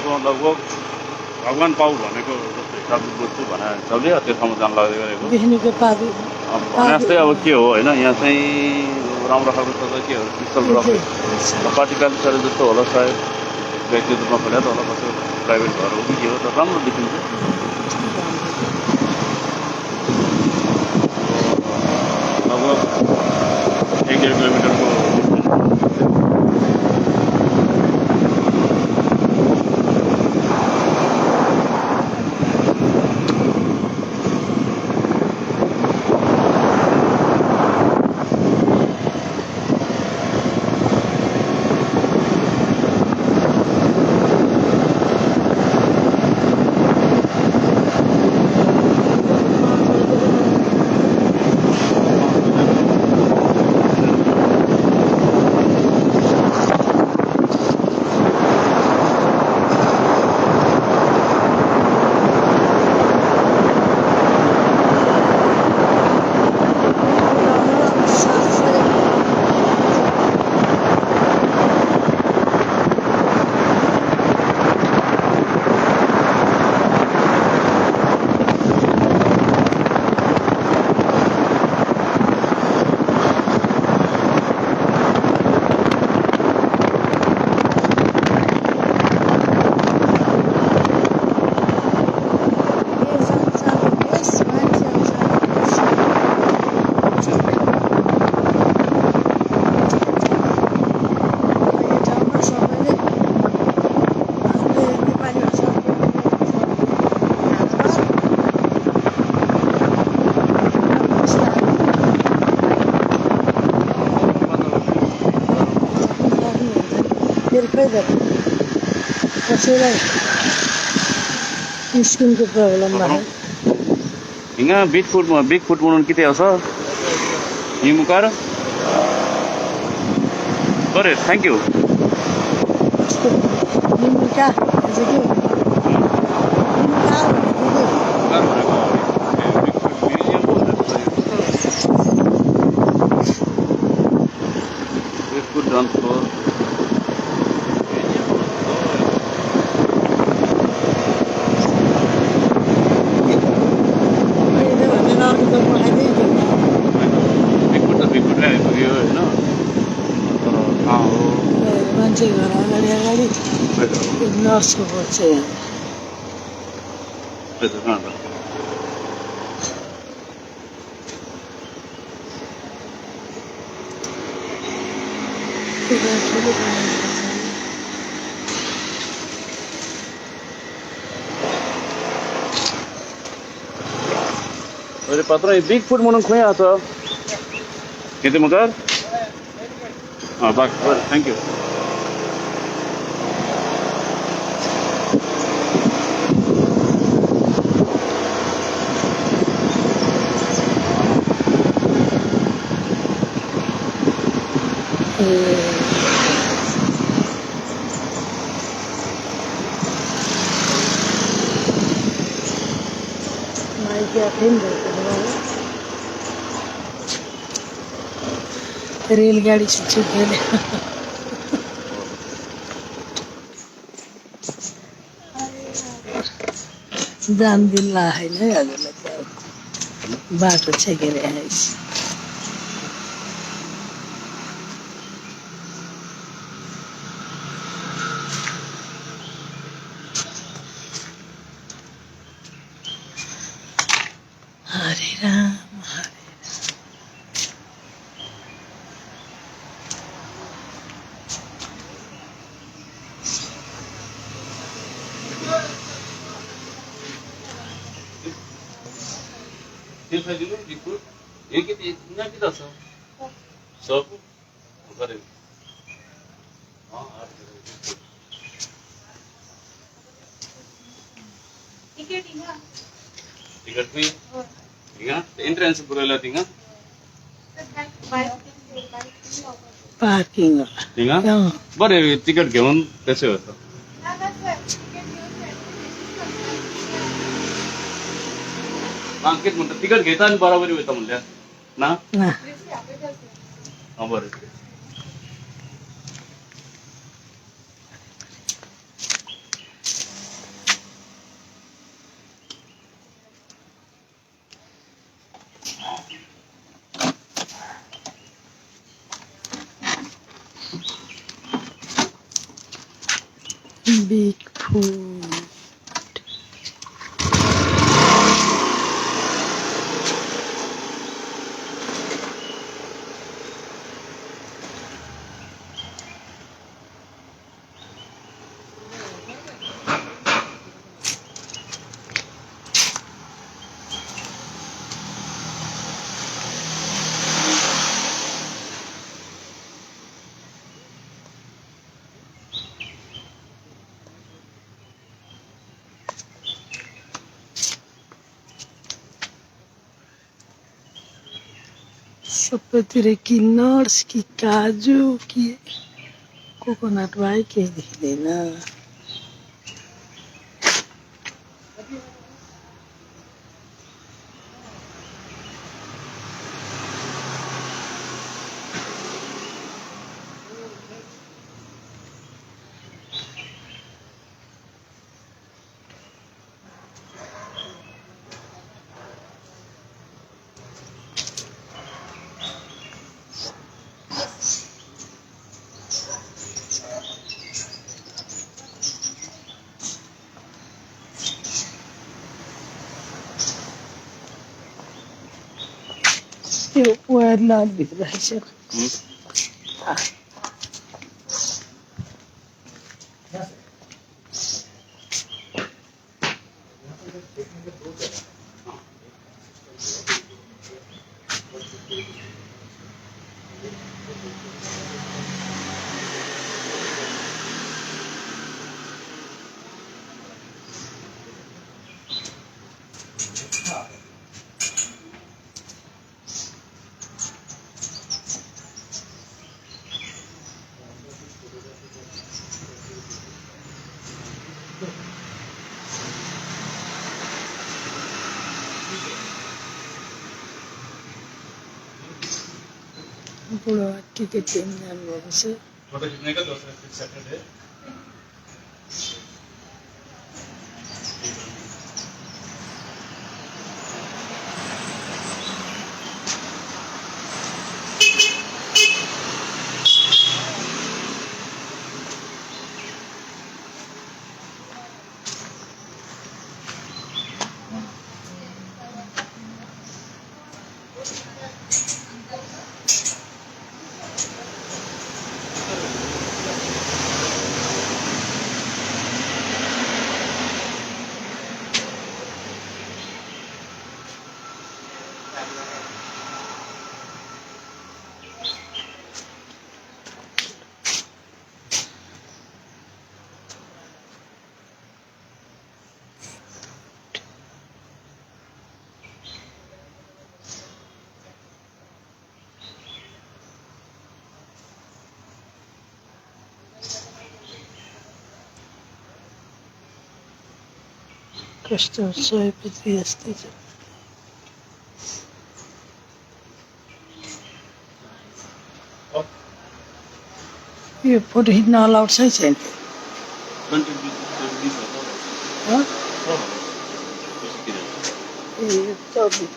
तपाईँको लगभग भगवान पाउ भनेको जस्तो हिसाबले बुझ्छु भने हिसाबले त्यो ठाउँमा जान लाग्दै गरेको देखिनुको पाबी भने जस्तै अब के हो होइन यहाँ चाहिँ राम्रो खालको छ के हो पिस्तल रक पार्टी कालिसहरू जस्तो होला सायद व्यक्तिगत रूपमा खोल्या त होला कसै प्राइभेट घर हो कि के हो तर राम्रो देखिन्छ लगभग 1-1.5 किलोमिटरको कसैलाई स्किनको प्रब्लम भयो हिँगा बिग फुट बनाउनु किती आउँछ हिमुकार बरे थ्याङ्क यू निमुका मान्छे घर अगाडि नर्सको पर्छ अरे पात्र बिग फुट म्हणून खोय आता किती मगर हां बाक थँक यू रेलगाडी छुट्यो जान्दिनला होइन हजुरलाई त्यहाँ बाटो छेकेर आएछ हरे राम एक कितना कितना सब करे हां टिकट भी इंगा एंट्रेंस पुरेला तिंगा पार्किंग तिंगा बरे तिकीट घेऊन कसे होतं अंकित म्हणतात तिकीट घेताना बरोबरी होतं म्हणल्या ना हां बरं Big food. सबैतिर कि नट्स कि काजु कि कोकोनट भाइ केही देखिँदैन। त्यो वायर नटभित्र रहेछ। बुढो के ट्रेन जानुभएको छ। फोटो खिच्ने का दोस्रो सैटरडे कस्तो सयपत्री जस्तै छ। यो फोटो खिच्न अलाउड छ छैन? ए चौबिस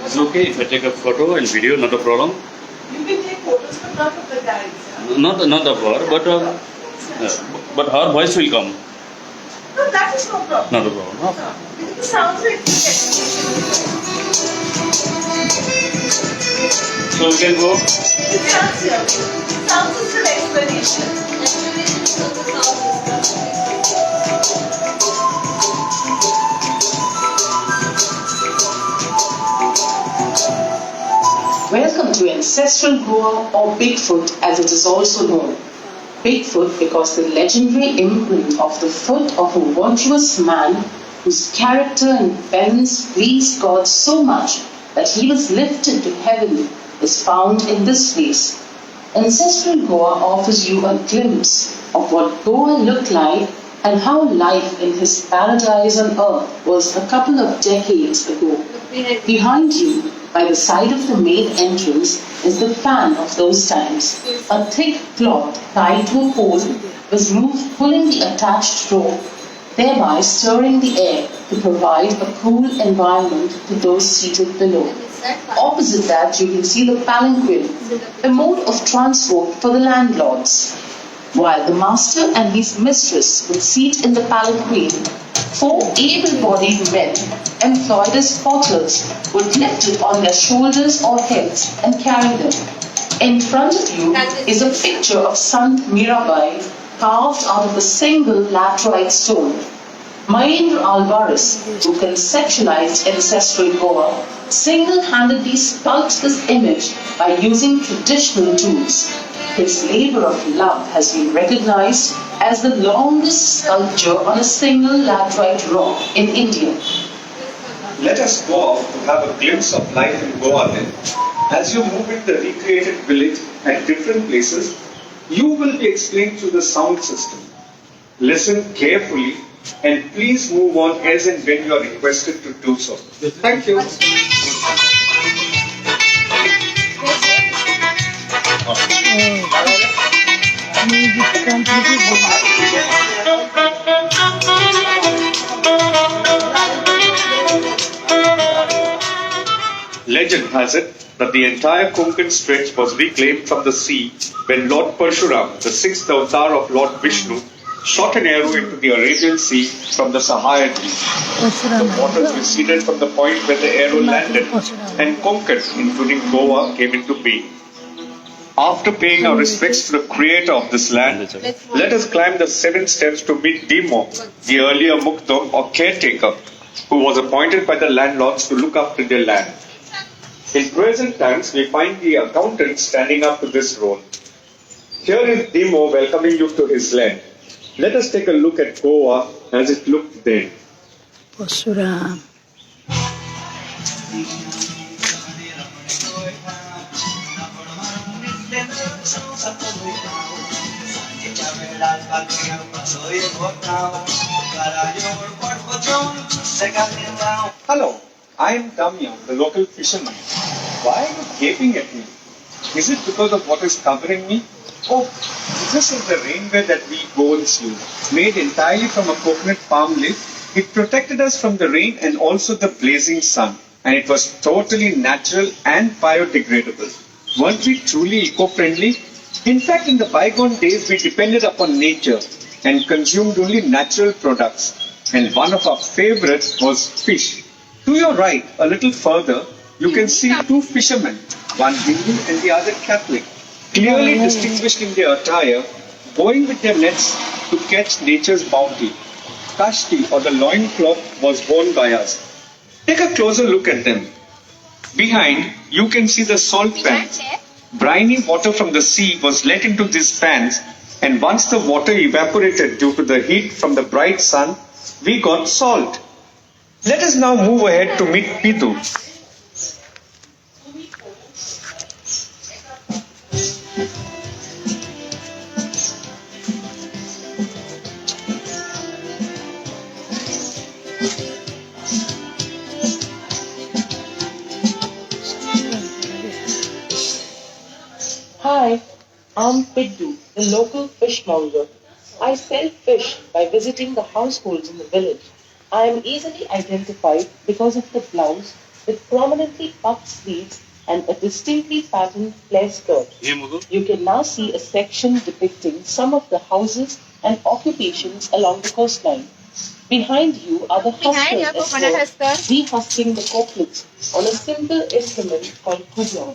It's okay if I take a photo and video, not a problem. You can take photos, but not of the guides. Huh? Not of her, but her voice will come. No, that is no problem. Not a problem. No. Because the sounds are So we can go. it sounds here. Sounds is an explanation. Explanation of the sound system. Welcome to Ancestral Goa or Bigfoot as it is also known. Bigfoot because the legendary imprint of the foot of a virtuous man whose character and penance pleased God so much that he was lifted to heaven is found in this place. Ancestral Goa offers you a glimpse of what Goa looked like and how life in his paradise on earth was a couple of decades ago. Behind you, by the side of the main entrance, is the fan of those times. A thick cloth tied to a pole was moved pulling the attached rope, thereby stirring the air to provide a cool environment to those seated below. Opposite that, you can see the palanquin, a mode of transport for the landlords. While the master and his mistress would seat in the palanquin, 4 able-bodied men, employed as porters, would lift it on their shoulders or heads and carry them. In front of you is a picture of Sant Mirabai carved out of a single laterite stone. Mahendra Alvarez, who conceptualized ancestral Goa, single-handedly sculpts this image by using traditional tools. His labor of love has been recognized as the longest sculpture on a single laterite rock in India. Let us go off to have a glimpse of life in Goa then. As you move in the recreated village at different places, you will be explained through the sound system. Listen carefully and please move on as and when you are requested to do so. Thank you. Music Legend has it that the entire Konkan stretch was reclaimed from the sea when Lord Parshuram, the 6th avatar of Lord Vishnu, shot an arrow into the Arabian Sea from the Sahara The waters receded from the point where the arrow landed, and Konkan, including Goa, came into being. After paying our respects to the creator of this land, let us climb the 7 steps to meet Dimo, the earlier Mukdam or caretaker, who was appointed by the landlords to look after their land. In present times, we find the accountant standing up to this role. Here is Dimo welcoming you to his land. Let us take a look at Goa as it looked then. Pasuram. Hello, I am Damya, the local fisherman. Why are you gaping at me? Is it because of what is covering me? Oh, this is the rainwear that we Goans use. Made entirely from a coconut palm leaf, it protected us from the rain and also the blazing sun. And it was totally natural and biodegradable. Weren't we truly eco-friendly? In fact, in the bygone days, we depended upon nature and consumed only natural products. And one of our favorites was fish. To your right, a little further, you can see 2 fishermen, one Hindu and the other Catholic, clearly distinguished in their attire, going with their nets to catch nature's bounty. Kashti, or the loincloth, was worn by us. Take a closer look at them. Behind, you can see the salt pans. Briny water from the sea was let into these pans, and once the water evaporated due to the heat from the bright sun, we got salt. Let us now move ahead to meet Pidu. Hi, I'm Piddu, the local fishmonger. I sell fish by visiting the households in the village. I am easily identified because of the blouse with prominently puffed sleeves and a distinctly patterned flare skirt. You can now see a section depicting some of the houses and occupations along the coastline. Behind you are the huskers at work, dehusking the coconuts on a simple implement called kubla.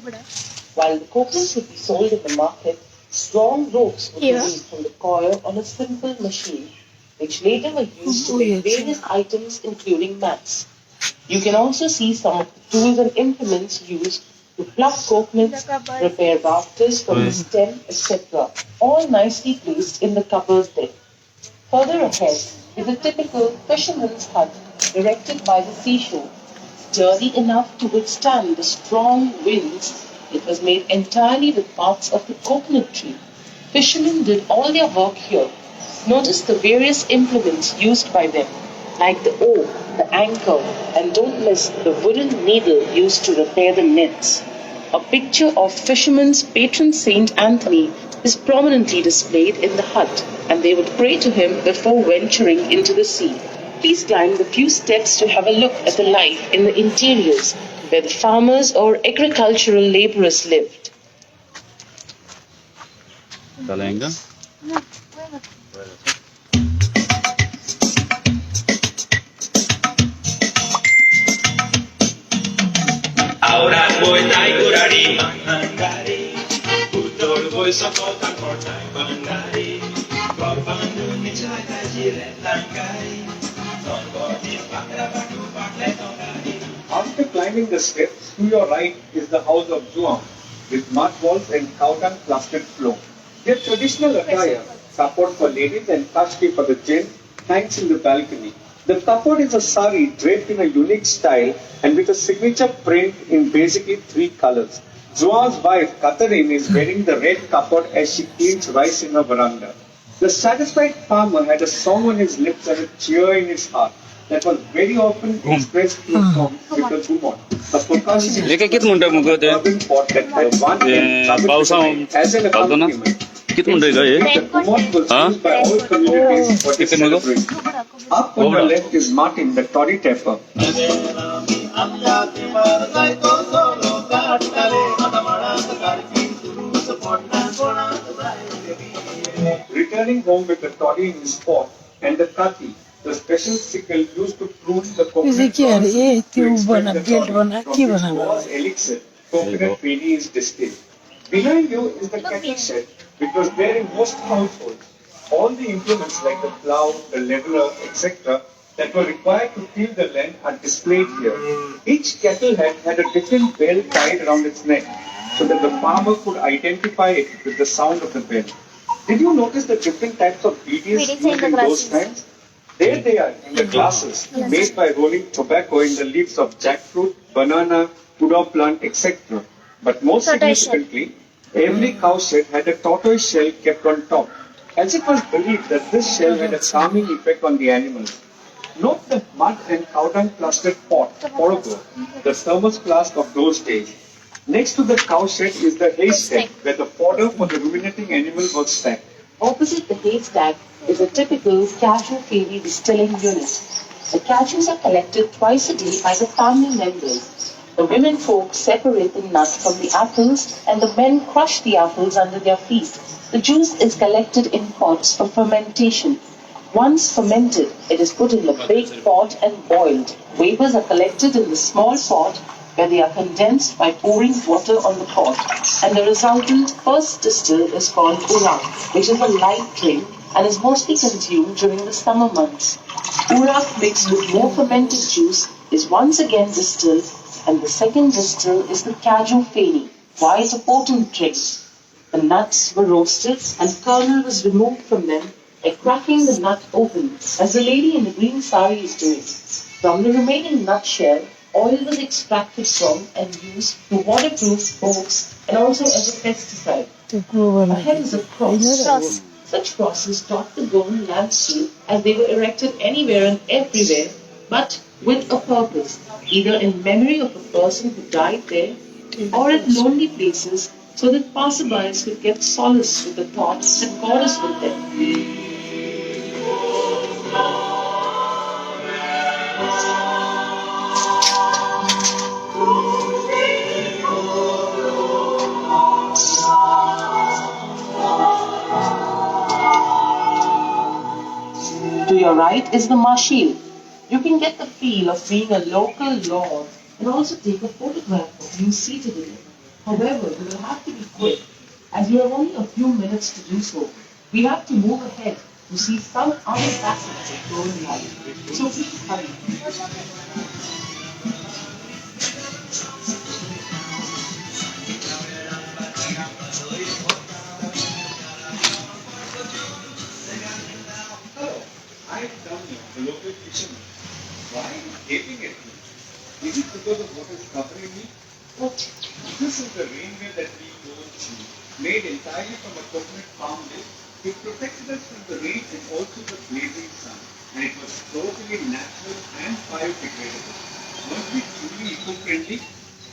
While the coconuts would be sold in the market, strong ropes would be made from the coir on a simple machine, which later were used to make various items including mats. You can also see some of the tools and implements used to pluck coconuts, prepare rafters from the stem, etc., all nicely placed in the cupboard bed. Further ahead is a typical fisherman's hut erected by the seashore. Sturdy enough to withstand the strong winds, it was made entirely with parts of the coconut tree. Fishermen did all their work here. Notice the various implements used by them, like the oar, the anchor, and don't miss the wooden needle used to repair the nets. A picture of fisherman's patron Saint Anthony is prominently displayed in the hut, and they would pray to him before venturing into the sea. Please climb the few steps to have a look at the life in the interiors, where the farmers or agricultural laborers lived. चलेंगे Ahora voy a curari mangari, putol voy sokotan portai mangari, korbandu ni chaka jire langari, non bodi pakra batu pakle tongari. After climbing the steps, to your right is the house of Zuam, with mud walls and cowdung plastered floor. Their traditional attire, support for ladies and kashti for the gents, hangs in the balcony. The kapod is a sari draped in a unique style and with a signature print in basically 3 colors. Zuam's wife, Catherine, is wearing the red kapod as she cleans rice in her veranda. The satisfied farmer had a song on his lips and a cheer in his heart that was very often expressed through songs with the gumon, a percussion rubbing pot that had one end covered as an accompaniment. कितना देगा ये The gumon was used by all communities for this celebration. Up on the left is Martin, the toddy tapper. Returning home with the toddy in his pot and the kati, the special sickle used to prune the coconut Ezekiel, kernels ये to क्यों extract बना the gate toddy बना from क्यों which बना was elixir, coconut penny is distilled. Behind you is the kettle shed, which was there in most households. All the implements like the plough, the leveler, etc., that were required to till the land are displayed here. Each kettle head had a different bell tied around its neck, so that the farmer could identify it with the sound of the bell. Did you notice the different types of BDs used in those times? There they are in the glasses, made by rolling tobacco in the leaves of jackfruit, banana, kuda plant, etc. But most significantly, every cowshed had a tortoise shell kept on top, as it was believed that this shell had a calming effect on the animals. Note the mud and cowdung plastered pot, porogo, the thermos flask of those days. Next to the cowshed is the haystack, where the fodder for the ruminating animal was stacked. Opposite the haystack is a typical cashew candy distilling unit. The cashews are collected twice a day by the family members. The women folk separate the nut from the apples and the men crush the apples under their feet. The juice is collected in pots for fermentation. Once fermented, it is put in a big pot and boiled. Vapors are collected in the small pot where they are condensed by pouring water on the pot, and the resultant first distill is called urak, which is a light drink and is mostly consumed during the summer months. Urak mixed with more fermented juice is once again distilled, and the second distill is the cashew feni, quite a potent drink. The nuts were roasted and kernel was removed from them by cracking the nut open, as the lady in the green sari is doing. From the remaining nut shell, oil was extracted from and used to waterproof boats and also as a pesticide. Ahead is a cross. Such crosses dot the golden landscape as they were erected anywhere and everywhere, but with a purpose, either in memory of a person who died there or at lonely places so that passerbys could get solace with the thought that God is with them. To your right is the marshal. You can get the feel of being a local lord and also take a photograph of you seated in it. However, you will have to be quick, as you have only a few minutes to do so. We have to move ahead to see some other facets of Roman life. So please hurry. I'm Damya, the local fisherman. Why are you gaping at me? Is it because of what is covering me? Oh, this is the rainwear that we don't see, made entirely from a coconut palm leaf. It protected us from the rain and also the blazing sun. And it was totally natural and biodegradable. Weren't we truly eco-friendly?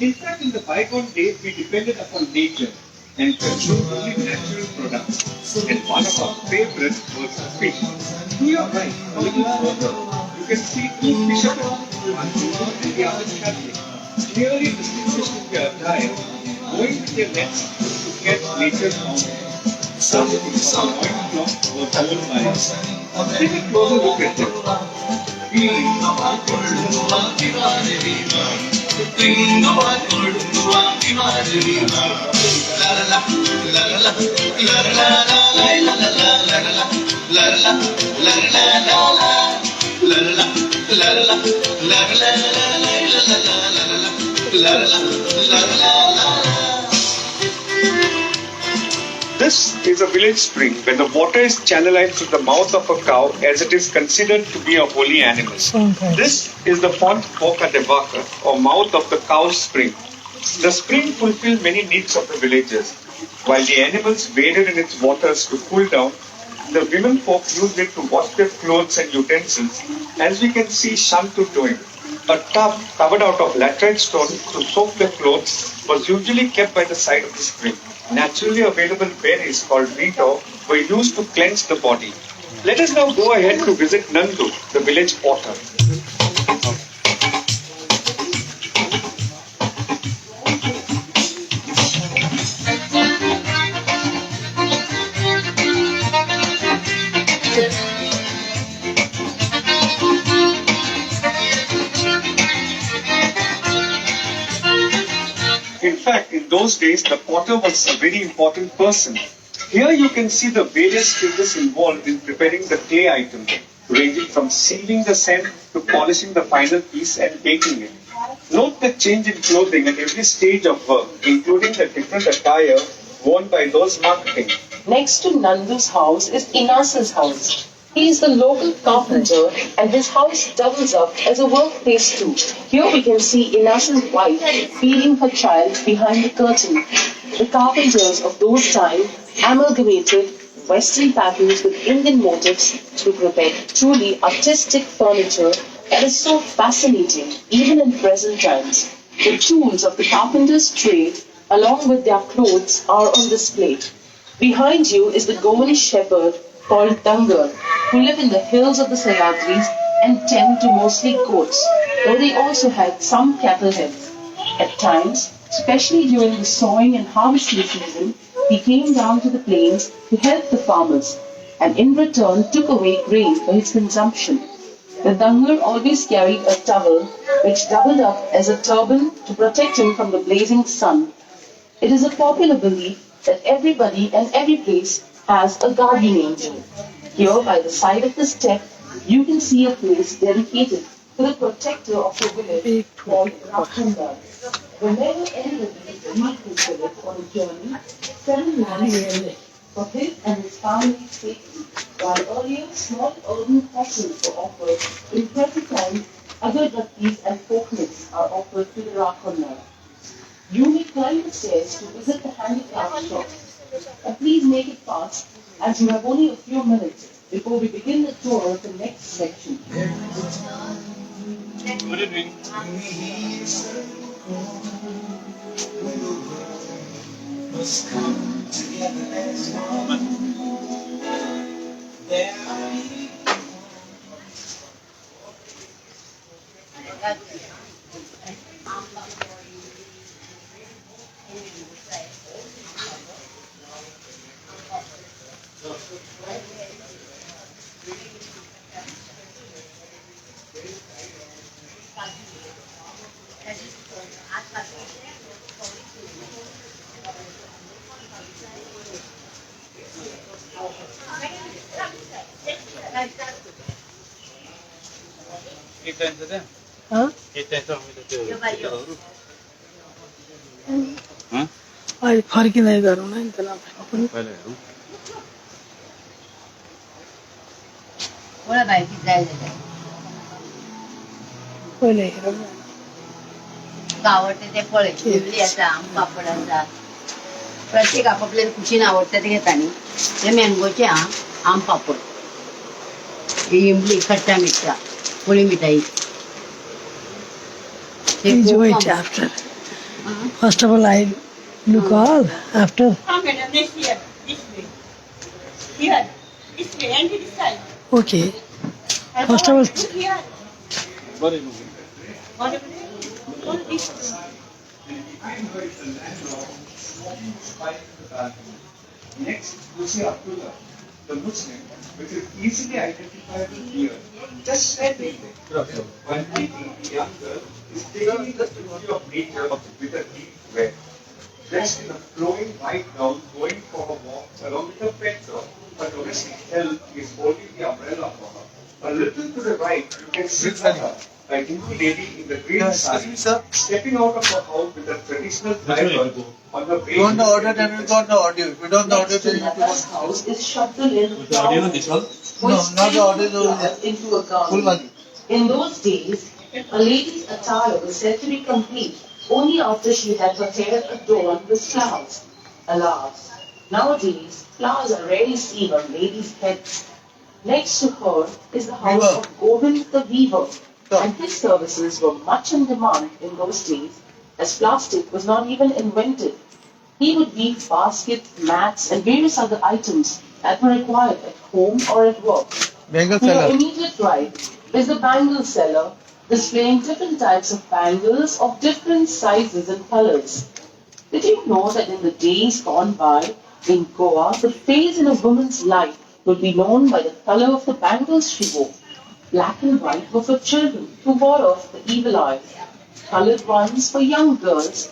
In fact, in the bygone days, we depended upon nature and consumed only natural products. And one of our favorites was fish. To your right, a little further, you can see two fishermen, one blue and the other traveling, clearly distinguished in their attire, going with their nets to catch nature's fountain. Some of our loincloth were worn by us. Take a closer look at them. This is a village spring where the water is channelized through the mouth of a cow as it is considered to be a holy animal. This is the font boca de vaca, or mouth of the cow's spring. The spring fulfilled many needs of the villagers. While the animals waded in its waters to cool down, the women folk used it to wash their clothes and utensils, as we can see Shantu doing. A tub covered out of laterite stone to soak their clothes was usually kept by the side of the spring. Naturally available berries called rito were used to cleanse the body. Let us now go ahead to visit Nandu, the village potter. In fact, in those days, the potter was a very important person. Here you can see the various stages involved in preparing the clay item, ranging from sealing the cement to polishing the final piece and baking it. Note the change in clothing at every stage of work, including the different attire worn by those marketing. Next to Nandu's house is Inas's house. He is the local carpenter and his house doubles up as a workplace too. Here we can see Inas's wife feeding her child behind the curtain. The carpenters of those times amalgamated Western patterns with Indian motifs to prepare truly artistic furniture that is so fascinating even in present times. The tools of the carpenter's trade along with their clothes are on display. Behind you is the Goan shepherd called Dangar, who live in the hills of the Sahyadris and tend to mostly goats, though they also had some cattle heads. At times, especially during the sowing and harvesting season, he came down to the plains to help the farmers, and in return took away grain for his consumption. The Dangar always carried a towel which doubled up as a turban to protect him from the blazing sun. It is a popular belief that everybody and every place has a guardian angel. Here by the side of the step, you can see a place dedicated to the protector of the village called Rakhanda. Whenever anybody leaves this village on a journey, 7 months for his and his family's safety, while earlier small urban hostels were offered, in present times agarbattis and coconuts are offered to the Rakhanda. You may climb the stairs to visit the handicraft shop. Please make it fast, as you have only a few minutes before we begin the tour of the next section. Good evening. आज फर्क नहीं करूँ ना इतना पहले कोणा बायकी जायला पहिले आवडते ते फळे इमली असा आम पापड असा प्रत्येक आपापल्या कुशीन आवडते ते घेतानी ते मँगोचे आम पापड ही इमली खट्टा मिठा पुळी मिठाई enjoy it after. First of all, I look all after. Madam, this here, this way. Here, this way, and this side. Okay. First of all, Look here. What is this? Next, you see Abdullah, the Muslim, which is easily identifiable here. Just standing there. While the young girl is taking the beauty of nature with a deep wear. Dressed in a flowing white gown, going for a walk along with a pet dog. Her domestic help is holding the umbrella for her. A little to the right, you can see her, a Hindu lady in the green sari, stepping out of her house with a traditional driver on her way. You want the order, then we got the audio. If you don't the audio, then you have to This house is shuttled in the audio, this one? No, not the audio, into a full garden. one. In those days, a lady's attire was said to be complete only after she had her hair adorned with flowers. Alas, nowadays, flowers are rarely seen on ladies' heads. Next to her is the house of Govind the Weaver, and his services were much in demand in those days, as plastic was not even invented. He would weave baskets, mats, and various other items that were required at home or at work. Bengal To your seller. immediate right is the bangle seller, displaying different types of bangles of different sizes and colors. Did you know that in the days gone by, in Goa, the phase in a woman's life would be known by the color of the bangles she wore? Black and white were for children to ward off the evil eye. Colored ones for young girls,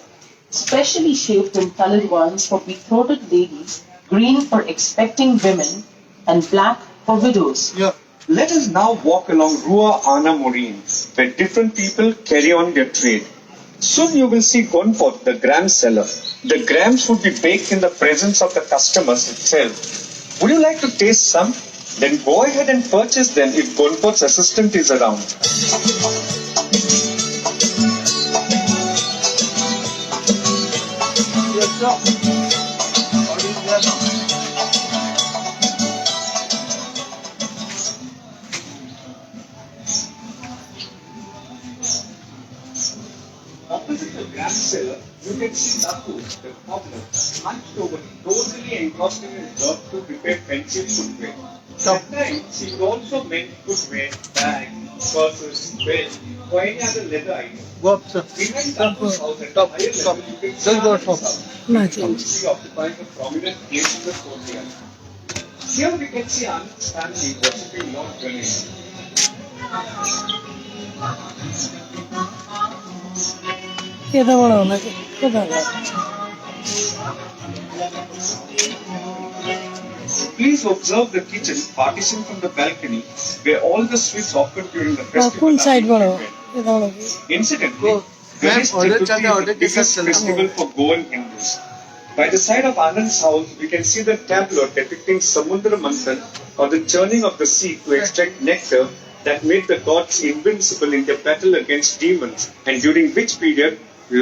specially shaped and colored ones for betrothed ladies, green for expecting women, and black for widows. Yeah. Let us now walk along Rua Ana Morin, where different people carry on their trade. Soon you will see Gonpot, the gram seller. The grams would be baked in the presence of the customers itself. Would you like to taste some? Then go ahead and purchase them if Gonpot's assistant is around. Yes, sir. Audio is there now. Opposite the gram seller, you can see Daku, the cobbler, hunched over, totally engrossed in his job to prepare fancy footwear. At times, he would also mend footwear, bags, purses, belts, or any other leather item. Go up, sir. Behind Daku's house at the Stop, higher stop. level, you can Just see go Anand's stop. house, Nothing. which is occupying a prominent place in the courtyard. Here we can see Anand's family worshipping Lord Ganesh. এটা বড় নাকি কোথায় Please observe the kitchen partition from the balcony where all the sweets offered during the festival কোন are side being বড় prepared. এটা বড় কি Incidentally, Oh, Ganesh ma'am, order Chaturthi chanda, is order the biggest ticket festival for Goan Hindus. By the side of Anand's house, we can see the tableau depicting Samudra Manthan, or the churning of the sea to extract nectar that made the gods invincible in their battle against demons, and during which period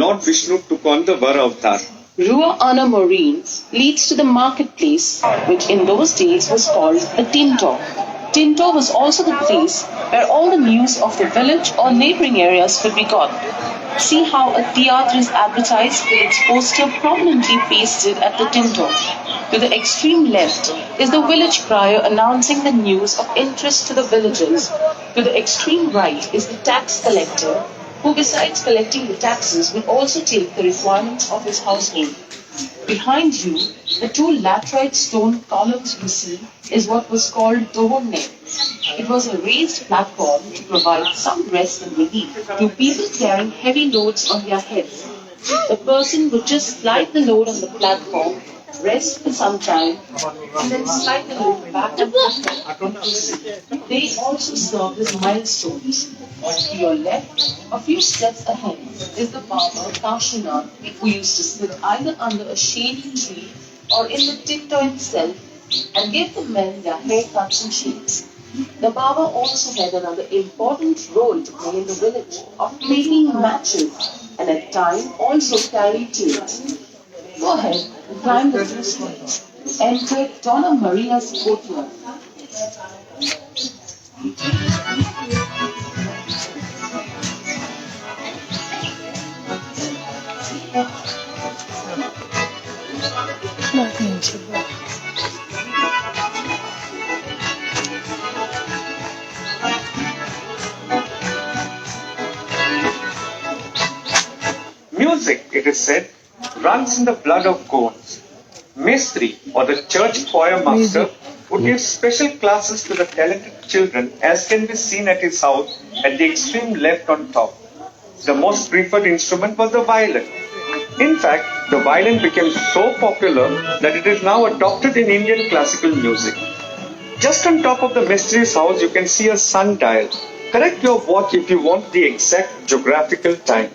Lord Vishnu took on the Vara avatar. Rua Ana Marine leads to the marketplace, which in those days was called the Tinto. Tinto was also the place where all the news of the village or neighboring areas could be got. See how a theatre is advertised with its poster prominently pasted at the Tinto. To the extreme left is the village crier announcing the news of interest to the villagers. To the extreme right is the tax collector, who besides collecting the taxes will also take the requirements of his household. Behind you, the two laterite stone columns you see is what was called Dohonne. It was a raised platform to provide some rest and relief to people carrying heavy loads on their heads. The person would just slide the load on the platform, rest for some time, and then slide the load back on the platform. They also served as milestones. To your left, a few steps ahead, is the barber Kashinath, who used to sit either under a shady tree or in the Tinto itself and give the men their haircuts and shapes. The Baba also had another important role to play in the village of making matches and at times also carry tunes. Go ahead and climb the two steps. Enter Donna Maria's courtyard. Nothing to do. Music, it is said, runs in the blood of gods. Mistri, or the church choir master, would give special classes to the talented children, as can be seen at his house at the extreme left on top. The most preferred instrument was the violin. In fact, the violin became so popular that it is now adopted in Indian classical music. Just on top of the Mistri's house, you can see a sundial. Correct your watch if you want the exact geographical time.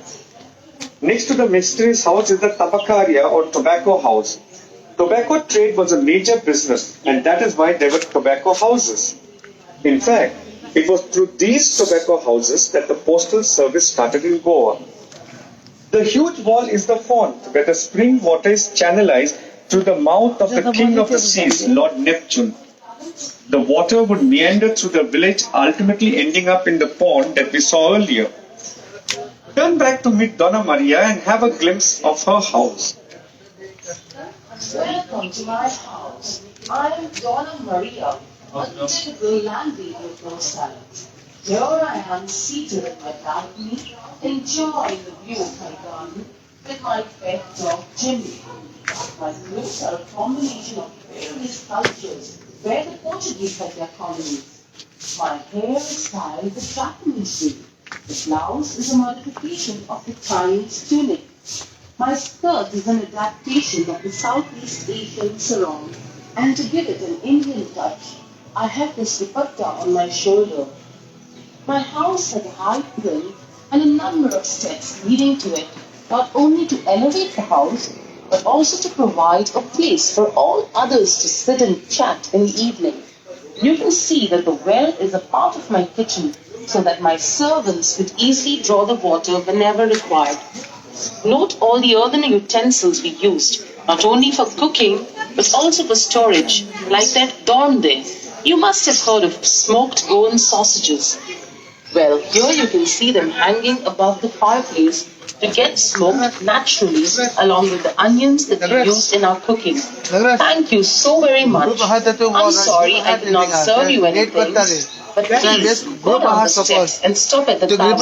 Next to the Mistri's house is the Tabakaria or tobacco house. Tobacco trade was a major business, and that is why there were tobacco houses. In fact, it was through these tobacco houses that the postal service started in Goa. The huge wall is the font where the spring water is channelized through the mouth of the king of the seas, Lord Neptune. The water would meander through the village, ultimately ending up in the pond that we saw earlier. Turn back to meet Donna Maria and have a glimpse of her house. Welcome to my house. I am Donna Maria, a typical landlady of those silence. Here I am seated in my balcony, enjoying the view of my garden with my pet dog Jimmy. My clothes are a combination of various cultures where the Portuguese had their colonies. My hair is styled the Japanese way. The blouse is a modification of the Chinese tunic. My skirt is an adaptation of the Southeast Asian sarong, and to give it an Indian touch, I have this dupatta on my shoulder. My house has a high prim and a number of steps leading to it, not only to elevate the house, but also to provide a place for all others to sit and chat in the evening. You can see that the well is a part of my kitchen, so that my servants could easily draw the water whenever required. Note all the earthen utensils we used, not only for cooking, but also for storage, like that dorm there. You must have heard of smoked bone sausages. Well, here you can see them hanging above the fireplace to get smoked naturally, along with the onions that we used in our cooking. Thank you so very much. I'm sorry I did not serve you anything, but please go down the steps and stop at the tower.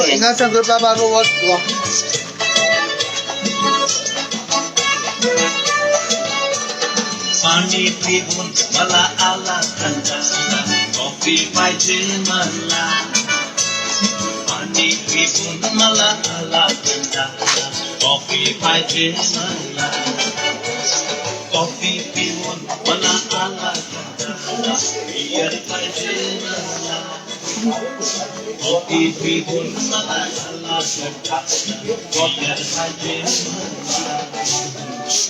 पानी पिऊन मला आला कंटाळा coffee पाहिजे मला पाणी पिऊन मला आला कंटाळा कॉफी पाहिजे मला कॉफी पिऊन मला आला कंटाळा बियर पाहिजे मला कॉफी पिऊन मला आला कंटाळा बियर पाहिजे मला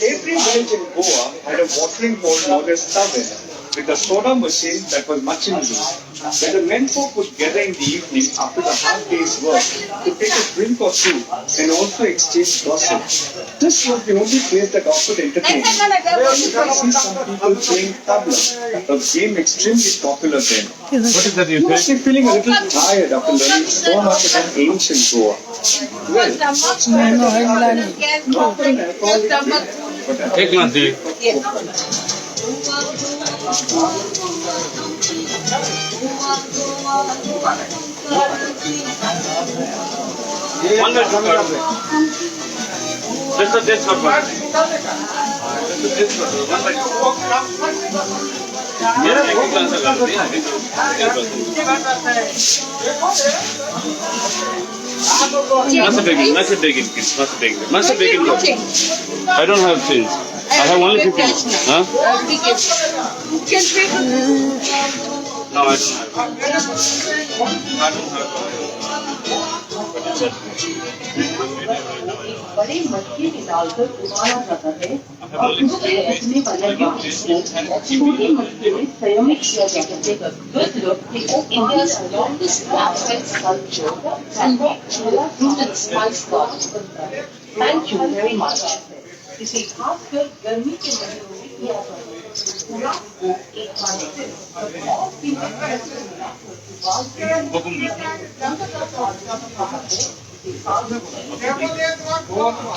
Every village in Goa had a watering hole known as tavern, with a soda machine that was much in use, where the men folk would gather in the evening after the hard day's work to take a drink or two and also exchange gossip. This was the only place that offered entertainment. You can see some people playing tabla, a game extremely popular then. What is that You must be feeling a little tired after learning so much about ancient Goa. Well, not an alcoholic drink, but an एक minute the One minute, This is this one. This is this one. मेरा एक ही glass Must have taken, kids. Must have taken. I don't have change. I have only 50. Huh? No, I don't have. I don't have. What is that? बड़े मटके में डालकर उबाला जाता है और उससे बचने वाले गांव को छोटी मटके में संयमित किया जाता है। India's longest grass-fed culture and rooted spice garden. Thank you very much. इसे खासकर गर्मी के महीनों में किया जाता है। खुराक को एक खाने से और भी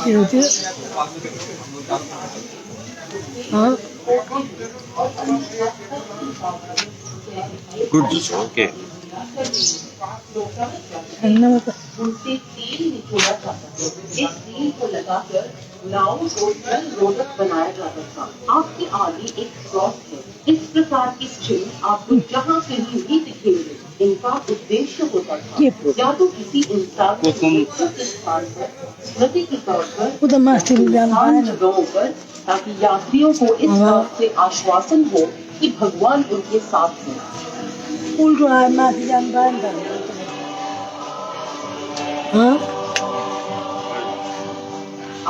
কি হচ্ছে হ্যাঁ गुड जुस हो ओके ठंडा मत उनसे तेल निचोड़ा जाता है। इस तेल को लगाकर नाव को जल रोधक बनाया जाता था। आपके आगे एक क्रॉस है। इस प्रकार की चिन्ह आपको जहाँ कहीं भी दिखेंगे। इनका उद्देश्य होता था या तो किसी इंसान को सुरक्षित स्थान पर स्मृति के तौर पर वो तो मस्ती में जाना स्थान है ना जगहों पर, ताकि यात्रियों को इस बात से आश्वासन हो कि भगवान उनके साथ हैं। उल्टो आए मस्ती जाना है ना हाँ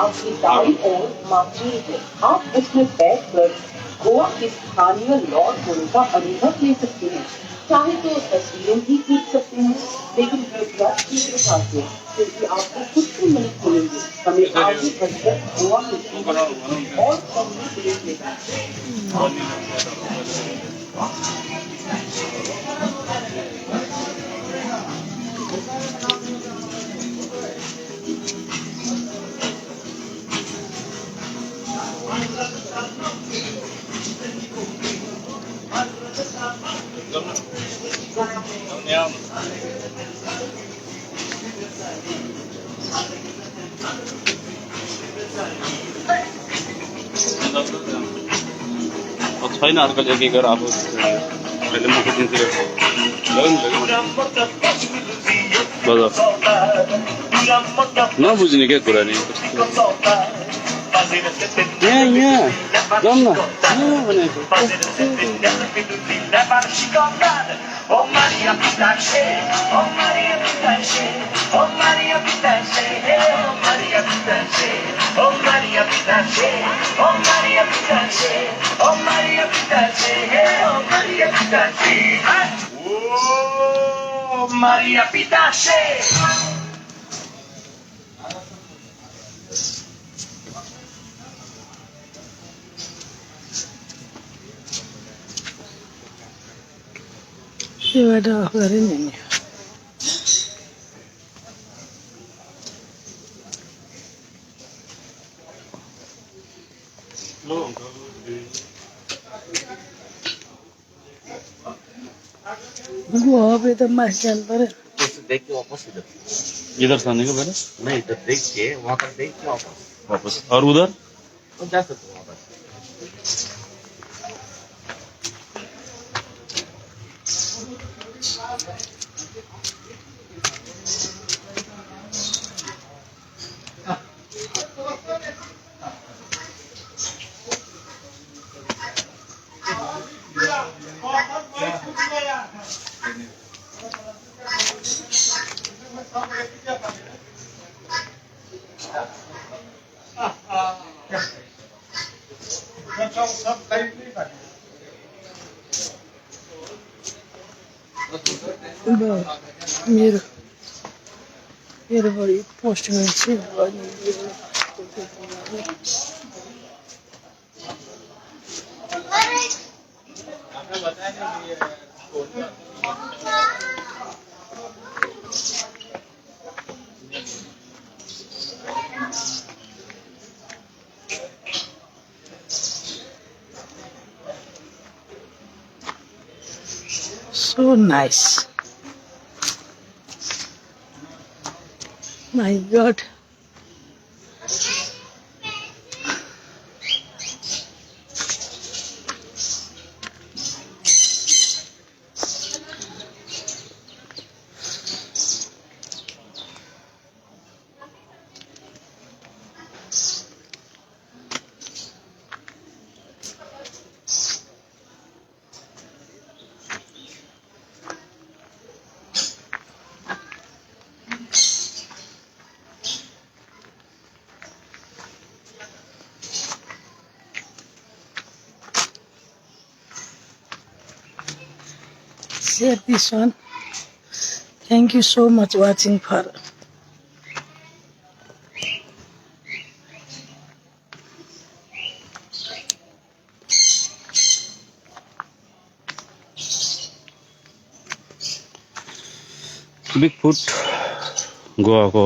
आपकी दाईं ओर मार्जिन है। आप उसमें बैठकर गोवा के स्थानीय लॉर्ड होने का अनुभव ले सकते हैं। चाहे तो तस्वीरें भी खींच सकते हैं, लेकिन कृपया शीघ्र साथियों, क्योंकि आपको कुछ ही मिनट मिलेंगे। हमें आगे बढ़कर गोवा के और संगीत देख लेगा। छैन अर्को एक एक गरेर अब अहिले म कुदिन्छु नबुझ्ने क्या कुरा नि यहाँ जाउँ न भनेको Oh Maria Pitache, oh Maria Pitache, oh Maria Pitache, oh Maria Pitache, oh Maria Pitache, oh Maria Pitache, oh Maria Pitache, oh Maria Pitache, oh Maria Pitache. ये वाला करे नहीं वो पे तो मस्त चल पर देख के वापस इधर इधर से आने का पहले नहीं इधर देख के वहाँ तक देख के वापस और उधर तो जा सकते हो वहाँ पर मेरे मेरे बड़ी पोस्ट में से so nice. My God. share this one. Thank you so much watching for. Bigfoot Goa ko